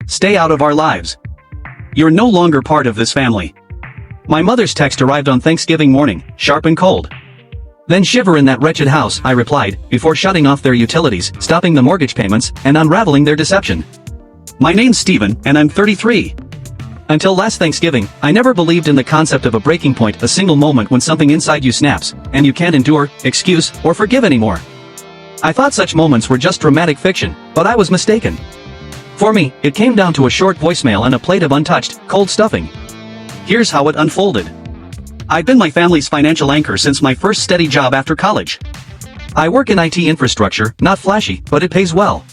Stay out of our lives. You're no longer part of this family. My mother's text arrived on Thanksgiving morning, sharp and cold. Then shiver in that wretched house, I replied, before shutting off their utilities, stopping the mortgage payments, and unraveling their deception. My name's Steven, and I'm 33. Until last Thanksgiving, I never believed in the concept of a breaking point, a single moment when something inside you snaps, and you can't endure, excuse, or forgive anymore. I thought such moments were just dramatic fiction, but I was mistaken. For me, it came down to a short voicemail and a plate of untouched, cold stuffing. Here's how it unfolded. I've been my family's financial anchor since my first steady job after college. I work in IT infrastructure, not flashy, but it pays well.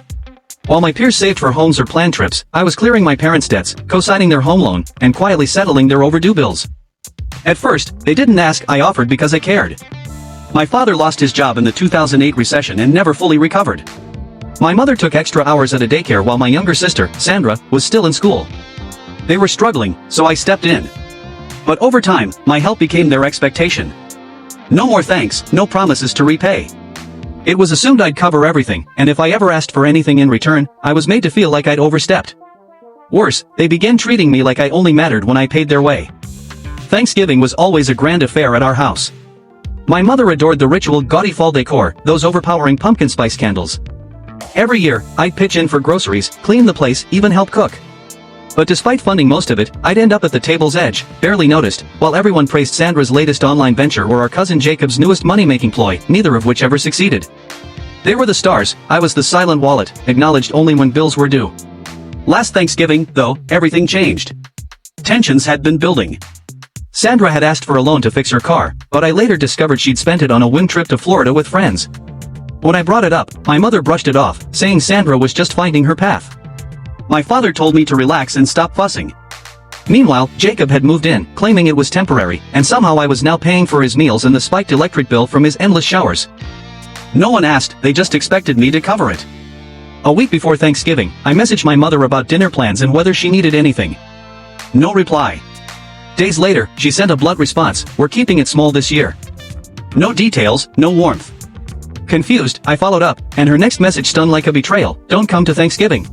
While my peers saved for homes or planned trips, I was clearing my parents' debts, co-signing their home loan, and quietly settling their overdue bills. At first, they didn't ask, I offered because I cared. My father lost his job in the 2008 recession and never fully recovered. My mother took extra hours at a daycare while my younger sister, Sandra, was still in school. They were struggling, so I stepped in. But over time, my help became their expectation. No more thanks, no promises to repay. It was assumed I'd cover everything, and if I ever asked for anything in return, I was made to feel like I'd overstepped. Worse, they began treating me like I only mattered when I paid their way. Thanksgiving was always a grand affair at our house. My mother adored the ritual gaudy fall decor, those overpowering pumpkin spice candles. Every year, I'd pitch in for groceries, clean the place, even help cook. But despite funding most of it, I'd end up at the table's edge, barely noticed, while everyone praised Sandra's latest online venture or our cousin Jacob's newest money-making ploy, neither of which ever succeeded. They were the stars, I was the silent wallet, acknowledged only when bills were due. Last Thanksgiving, though, everything changed. Tensions had been building. Sandra had asked for a loan to fix her car, but I later discovered she'd spent it on a whim trip to Florida with friends. When I brought it up, my mother brushed it off, saying Sandra was just finding her path. My father told me to relax and stop fussing. Meanwhile, Jacob had moved in, claiming it was temporary, and somehow I was now paying for his meals and the spiked electric bill from his endless showers. No one asked, they just expected me to cover it. A week before Thanksgiving, I messaged my mother about dinner plans and whether she needed anything. No reply. Days later, she sent a blunt response, we're keeping it small this year. No details, no warmth. Confused, I followed up, and her next message stung like a betrayal, don't come to Thanksgiving.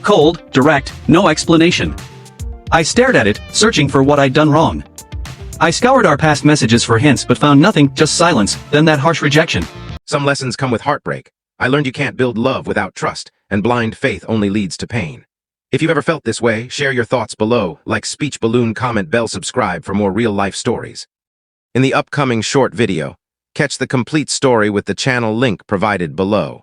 Cold, direct, no explanation. I stared at it, searching for what I'd done wrong. I scoured our past messages for hints but found nothing, just silence, then that harsh rejection. Some lessons come with heartbreak. I learned you can't build love without trust, and blind faith only leads to pain. If you've ever felt this way, share your thoughts below, like speech balloon, comment, bell, subscribe for more real-life stories. In the upcoming short video, catch the complete story with the channel link provided below.